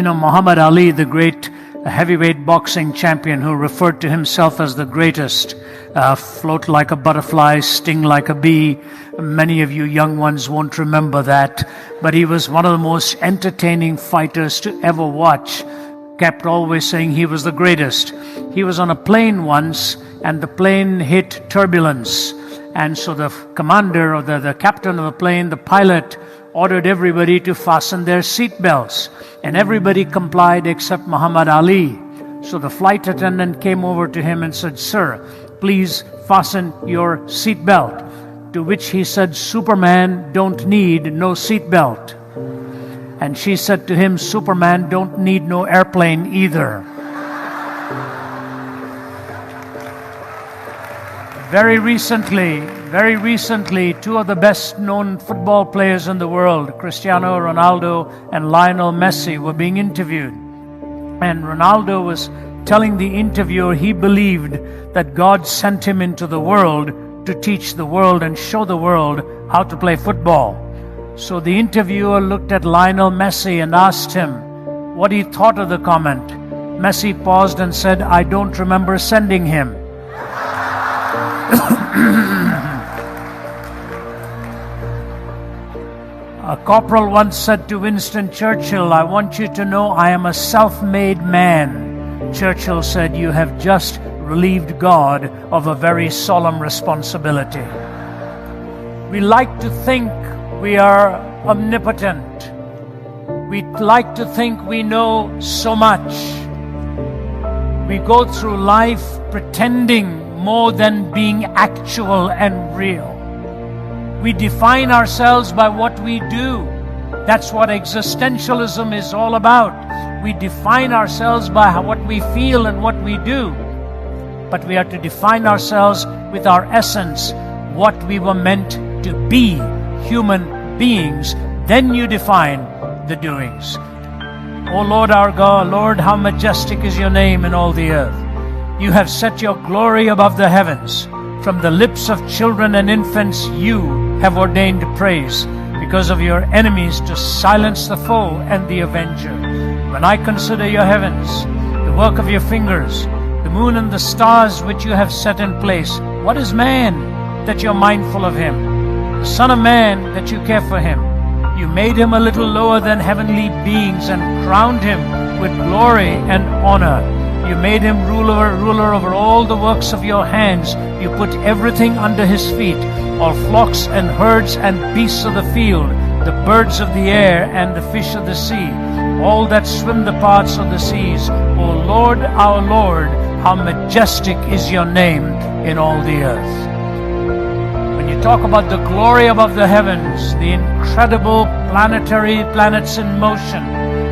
Muhammad Ali, the great heavyweight boxing champion who referred to himself as the greatest, float like a butterfly, sting like a bee. Many of you young ones won't remember that, but he was one of the most entertaining fighters to ever watch. Kept always saying he was the greatest. He was on a plane once, and the plane hit turbulence. And so the commander or the captain of the plane, the pilot, ordered everybody to fasten their seat belts. And everybody complied except Muhammad Ali. So the flight attendant came over to him and said, "Sir, please fasten your seat belt." To which he said, "Superman don't need no seat belt." And she said to him, "Superman don't need no airplane either." Very recently, two of the best-known football players in the world, Cristiano Ronaldo and Lionel Messi, were being interviewed. And Ronaldo was telling the interviewer he believed that God sent him into the world to teach the world and show the world how to play football. So the interviewer looked at Lionel Messi and asked him what he thought of the comment. Messi paused and said, "I don't remember sending him." A corporal once said to Winston Churchill, "I want you to know I am a self-made man." Churchill said, "You have just relieved God of a very solemn responsibility." We like to think we are omnipotent. We like to think we know so much. We go through life pretending more than being actual and real. We define ourselves by what we do. That's what existentialism is all about. We define ourselves by what we feel and what we do. But we are to define ourselves with our essence, what we were meant to be, human beings. Then you define the doings. O Lord our God, Lord, how majestic is your name in all the earth. You have set your glory above the heavens. From the lips of children and infants you have ordained praise, because of your enemies, to silence the foe and the avenger. When I consider your heavens, the work of your fingers, the moon and the stars which you have set in place, what is man that you're mindful of him? The Son of Man that you care for him. You made him a little lower than heavenly beings and crowned him with glory and honor. You made him ruler over all the works of your hands. You put everything under his feet, all flocks and herds and beasts of the field, the birds of the air and the fish of the sea, all that swim the paths of the seas. O Lord, our Lord, how majestic is your name in all the earth. When you talk about the glory above the heavens, the incredible planets in motion,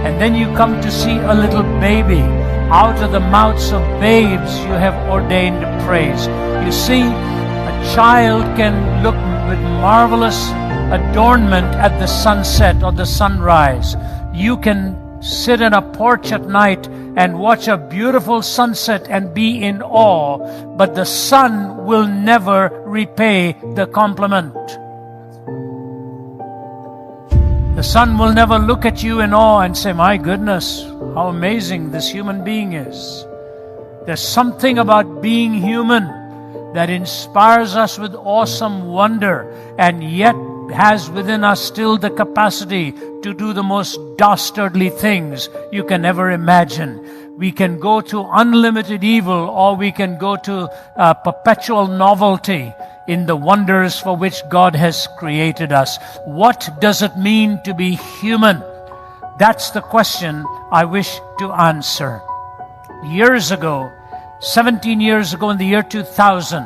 and then you come to see a little baby. Out of the mouths of babes you have ordained praise. You see, a child can look with marvelous adornment at the sunset or the sunrise. You can sit in a porch at night and watch a beautiful sunset and be in awe, but the sun will never repay the compliment. The sun will never look at you in awe and say, "My goodness, how amazing this human being is." There's something about being human that inspires us with awesome wonder, and yet has within us still the capacity to do the most dastardly things you can ever imagine. We can go to unlimited evil, or we can go to perpetual novelty in the wonders for which God has created us. What does it mean to be human? That's the question I wish to answer. Years ago, 17 years ago, in the year 2000,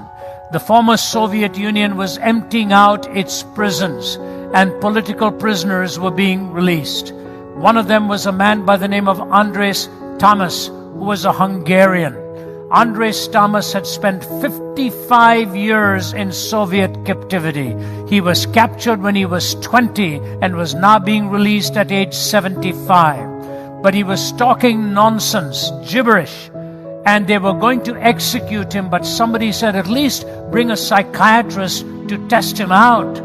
the former Soviet Union was emptying out its prisons, and political prisoners were being released. One of them was a man by the name of Andres Tamas, who was a Hungarian. Andres Tamas had spent 55 years in Soviet captivity. He was captured when he was 20 and was now being released at age 75. But he was talking nonsense, gibberish, and they were going to execute him, but somebody said, "At least bring a psychiatrist to test him out."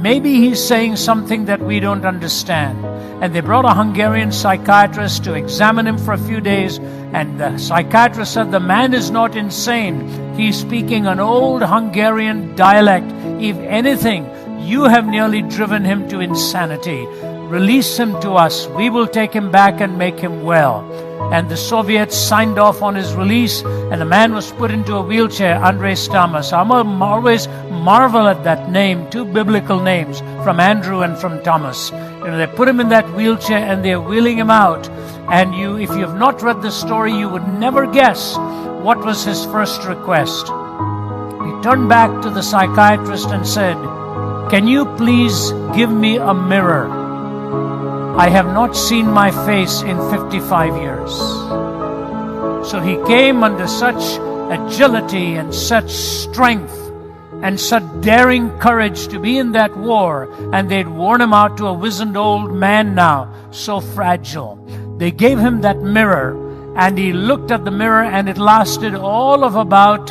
maybe he's saying something that we don't understand. And they brought a Hungarian psychiatrist to examine him for a few days, and the psychiatrist said, the man is not insane. He's speaking an old Hungarian dialect. If anything, you have nearly driven him to insanity. Release him to us. We will take him back and make him well. And the Soviets signed off on his release, and the man was put into a wheelchair, Andrei Stamas. I always marvel at that name, two biblical names, from Andrew and from Thomas. They put him in that wheelchair and they're wheeling him out. And if you have not read the story, you would never guess what was his first request. He turned back to the psychiatrist and said, can you please give me a mirror? I have not seen my face in 55 years. So he came under such agility and such strength and such daring courage to be in that war, and they'd worn him out to a wizened old man now, so fragile. They gave him that mirror, and he looked at the mirror, and it lasted all of about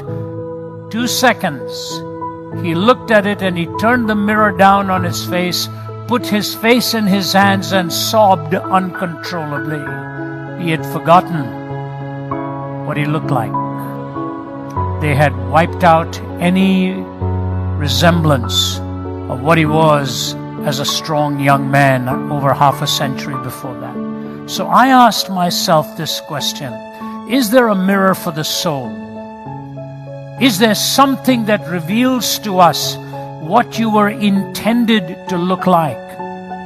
2 seconds. He looked at it and he turned the mirror down on his face, put his face in his hands and sobbed uncontrollably. He had forgotten what he looked like. They had wiped out any resemblance of what he was as a strong young man over half a century before that. So I asked myself this question: is there a mirror for the soul? Is there something that reveals to us what you were intended to look like,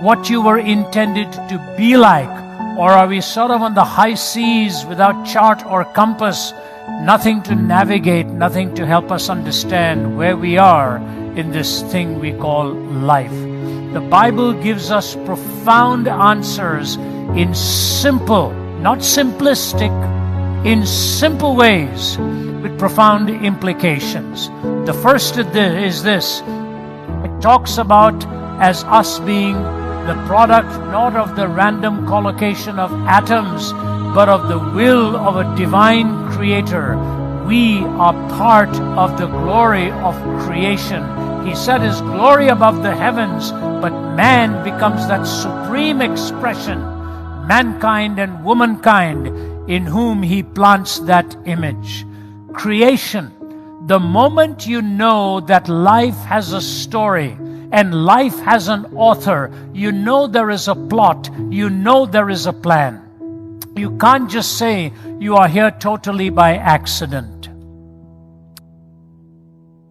what you were intended to be like? Or are we sort of on the high seas without chart or compass, nothing to navigate, nothing to help us understand where we are in this thing we call life? The Bible gives us profound answers in simple, not simplistic, in simple ways with profound implications. The first is this: it talks about as us being the product not of the random collocation of atoms, but of the will of a divine creator. We are part of the glory of creation. He set his glory above the heavens, but man becomes that supreme expression, mankind and womankind, in whom he plants that image. Creation. The moment you know that life has a story and life has an author, you know there is a plot, you know there is a plan. You can't just say you are here totally by accident.